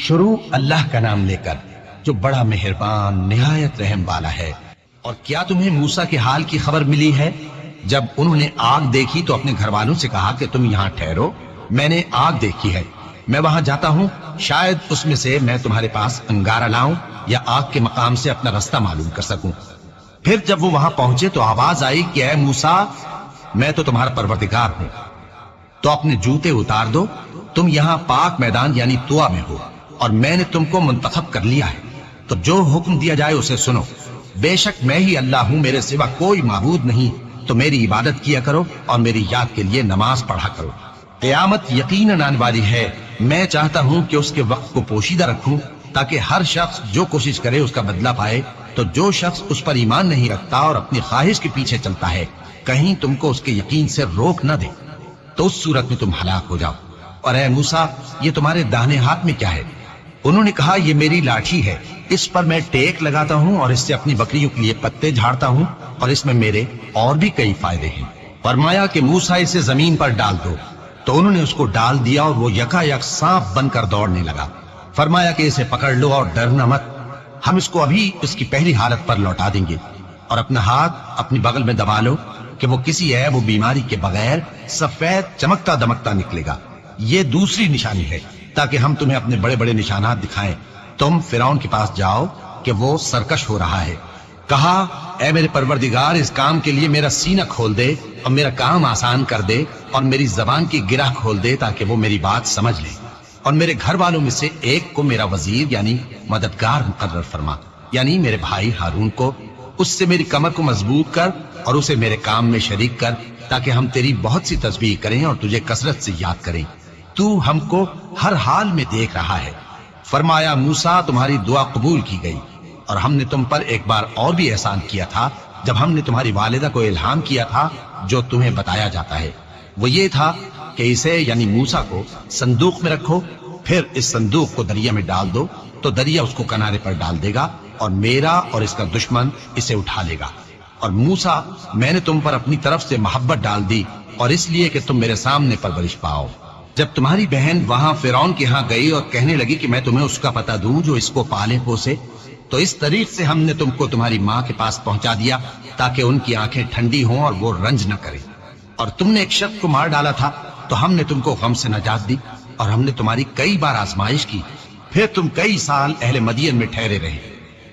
شروع اللہ کا نام لے کر جو بڑا مہربان نہایت رحم والا ہے۔ اور کیا تمہیں موسیٰ کے حال کی خبر ملی ہے؟ جب انہوں نے آگ دیکھی تو اپنے گھر والوں سے کہا کہ تم یہاں ٹھہرو، میں نے آگ دیکھی ہے، میں وہاں جاتا ہوں، شاید اس میں سے میں تمہارے پاس انگارہ لاؤں یا آگ کے مقام سے اپنا رستہ معلوم کر سکوں۔ پھر جب وہ وہاں پہنچے تو آواز آئی کہ اے موسیٰ، میں تو تمہارا پروردگار ہوں، تو اپنے جوتے اتار دو، تم یہاں پاک میدان یعنی طوا میں ہو، اور میں نے تم کو منتخب کر لیا ہے، تو جو حکم دیا جائے اسے سنو۔ بے شک میں ہی اللہ ہوں، میرے سوا کوئی معبود نہیں، تو میری عبادت کیا کرو اور میری یاد کے لیے نماز پڑھا کرو۔ قیامت یقیناً آنے والی ہے، میں چاہتا ہوں کہ اس کے وقت کو پوشیدہ رکھوں تاکہ ہر شخص جو کوشش کرے اس کا بدلہ پائے، تو جو شخص اس پر ایمان نہیں رکھتا اور اپنی خواہش کے پیچھے چلتا ہے کہیں تم کو اس کے یقین سے روک نہ دے، تو اس صورت میں تم ہلاک ہو جاؤ۔ اور اے موسیٰ، یہ تمہارے داہنے ہاتھ میں کیا ہے؟ انہوں نے کہا یہ میری لاٹھی ہے، اس پر میں ٹیک لگاتا ہوں اور اس سے اپنی بکریوں کے لیے پتے جھاڑتا ہوں، اور اس میں میرے اور بھی کئی فائدے ہیں۔ فرمایا کہ موسیٰ اسے زمین پر ڈال دو، تو انہوں نے اس کو ڈال دیا اور وہ یکا یک سانپ بن کر دوڑنے لگا۔ فرمایا کہ اسے پکڑ لو اور ڈرنا مت، ہم اس کو ابھی اس کی پہلی حالت پر لوٹا دیں گے، اور اپنا ہاتھ اپنی بغل میں دبا لو کہ وہ کسی عیب و بیماری کے بغیر سفید چمکتا دمکتا نکلے گا۔ یہ دوسری نشانی ہے تاکہ ہم تمہیں اپنے بڑے بڑے نشانات دکھائیں۔ تم فرعون کے پاس جاؤ کہ وہ سرکش ہو رہا ہے، کہا اے میرے پروردگار، اس کام کے لیے میرا سینہ کھول دے اور میرا کام آسان کر دے، اور میری زبان کی گرہ کھول دے تاکہ وہ میری بات سمجھ لے، اور میرے گھر والوں میں سے ایک کو میرا وزیر یعنی مددگار مقرر فرما، یعنی میرے بھائی ہارون کو، اس سے میری کمر کو مضبوط کر اور اسے میرے کام میں شریک کر، تاکہ ہم تیری بہت سی تسبیح کریں اور تجھے کثرت سے یاد کریں، تو ہم کو ہر حال میں دیکھ رہا ہے۔ فرمایا موسیٰ، تمہاری دعا قبول کی گئی، اور ہم نے تم پر ایک بار اور بھی احسان کیا تھا جب ہم نے تمہاری والدہ کو الہام کیا تھا جو تمہیں بتایا جاتا ہے، وہ یہ تھا کہ اسے یعنی موسیٰ کو صندوق میں رکھو، پھر اس صندوق کو دریا میں ڈال دو تو دریا اس کو کنارے پر ڈال دے گا، اور میرا اور اس کا دشمن اسے اٹھا لے گا۔ اور موسیٰ، میں نے تم پر اپنی طرف سے محبت ڈال دی، اور اس لیے کہ تم میرے سامنے پرورش پاؤ۔ جب تمہاری بہن وہاں فرعون کے ہاں گئی اور کہنے لگی کہ میں تمہیں اس کا پتہ دوں جو اس کو پالے پوسے، تو اس طریق سے ہم نے تم کو تمہاری ماں کے پاس پہنچا دیا تاکہ ان کی آنکھیں ٹھنڈی ہوں اور وہ رنج نہ کرے۔ اور تم نے ایک شخص کو مار ڈالا تھا تو ہم نے تم کو غم سے نجات دی، اور ہم نے تمہاری کئی بار آزمائش کی، پھر تم کئی سال اہل مدین میں ٹھہرے رہے۔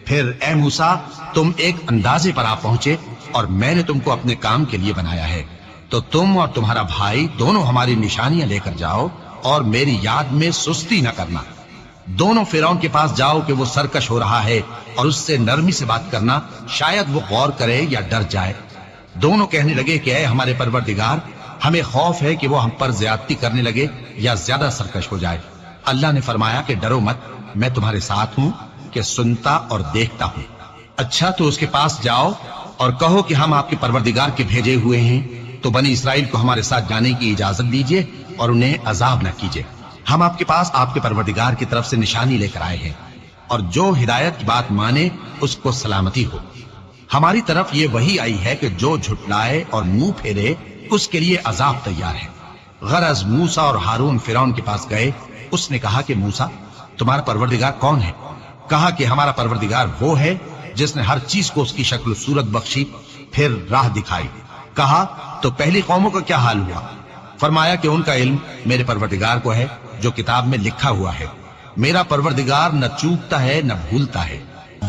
پھر اے موسیٰ، تم ایک اندازے پر آ پہنچے، اور میں نے تم کو اپنے کام کے لیے بنایا ہے، تو تم اور تمہارا بھائی دونوں ہماری نشانیاں لے کر جاؤ، اور میری یاد میں سستی نہ کرنا۔ دونوں فرعون کے پاس جاؤ کہ وہ سرکش ہو رہا ہے، اور اس سے نرمی سے بات کرنا، شاید وہ غور کرے یا ڈر جائے۔ دونوں کہنے لگے کہ اے ہمارے پروردگار، ہمیں خوف ہے کہ وہ ہم پر زیادتی کرنے لگے یا زیادہ سرکش ہو جائے۔ اللہ نے فرمایا کہ ڈرو مت، میں تمہارے ساتھ ہوں کہ سنتا اور دیکھتا ہوں۔ اچھا تو اس کے پاس جاؤ اور کہو کہ ہم آپ کے پروردگار کے بھیجے ہوئے ہیں، تو بنی اسرائیل کو ہمارے ساتھ جانے کی اجازت دیجیے اور انہیں عذاب نہ کیجیے۔ ہم آپ کے پاس آپ کے پروردگار کی طرف سے نشانی لے کر آئے ہیں، اور جو ہدایت کی بات مانے اس کو سلامتی ہو۔ ہماری طرف یہ وحی آئی ہے کہ جو جھٹلائے اور منہ پھیرے اس کے لیے عذاب تیار ہے۔ غرض موسیٰ اور ہارون فرعون کے پاس گئے، اس نے کہا کہ موسیٰ، تمہارا پروردگار کون ہے؟ کہا کہ ہمارا پروردگار وہ ہے جس نے ہر چیز کو اس کی شکل و صورت بخشی، پھر راہ دکھائی۔ کہا تو پہلی قوموں کا کیا حال ہوا؟ فرمایا کہ ان کا علم میرے پروردگار کو ہے جو کتاب میں لکھا ہوا ہے۔ میرا پروردگار نہ چوکتا ہے نہ بھولتا ہے،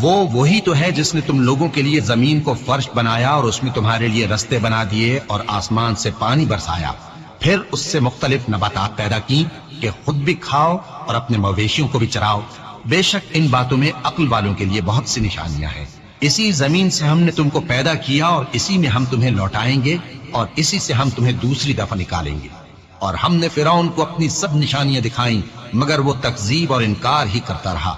وہ وہی تو ہے جس نے تم لوگوں کے لیے زمین کو فرش بنایا اور اس میں تمہارے لیے رستے بنا دیے اور آسمان سے پانی برسایا، پھر اس سے مختلف نباتات پیدا کی کہ خود بھی کھاؤ اور اپنے مویشیوں کو بھی چراؤ۔ بے شک ان باتوں میں عقل والوں کے لیے بہت سی نشانیاں ہیں۔ اسی زمین سے ہم نے تم کو پیدا کیا اور اسی میں ہم تمہیں لوٹائیں گے اور اسی سے ہم تمہیں دوسری دفعہ نکالیں گے۔ اور ہم نے فرعون کو اپنی سب نشانیاں دکھائیں مگر وہ تکذیب اور انکار ہی کرتا رہا۔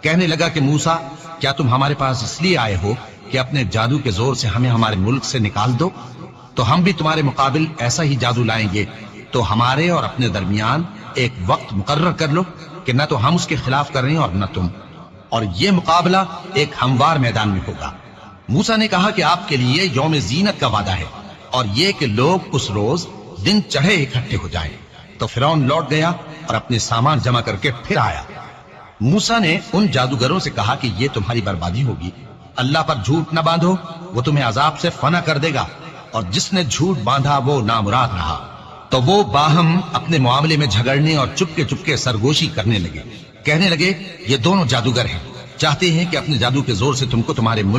کہنے لگا کہ موسیٰ، کیا تم ہمارے پاس اس لیے آئے ہو کہ اپنے جادو کے زور سے ہمیں ہمارے ملک سے نکال دو؟ تو ہم بھی تمہارے مقابل ایسا ہی جادو لائیں گے، تو ہمارے اور اپنے درمیان ایک وقت مقرر کر لو کہ نہ تو ہم اس کے خلاف کریں اور نہ تم، اور یہ مقابلہ ایک ہموار میدان میں ہوگا۔ موسیٰ نے کہا کہ آپ کے لیے یوم زینت کا وعدہ ہے، اور یہ کہ لوگ اس روز دن چڑھے اکٹھے ہو جائیں۔ تو فرعون لوٹ گیا اور اپنے سامان جمع کر کے پھر آیا۔ موسیٰ نے ان جادوگروں سے کہا کہ یہ تمہاری بربادی ہوگی، اللہ پر جھوٹ نہ باندھو، وہ تمہیں عذاب سے فنا کر دے گا، اور جس نے جھوٹ باندھا وہ نامراد رہا۔ تو وہ باہم اپنے معاملے میں جھگڑنے اور چپکے چپکے سرگوشی کرنے لگے، کہنے لگے یہ دونوں جادوگر ہیں، چاہتے ہیں کہ اپنے جادو کے زور سے تم کو تمہارے ملک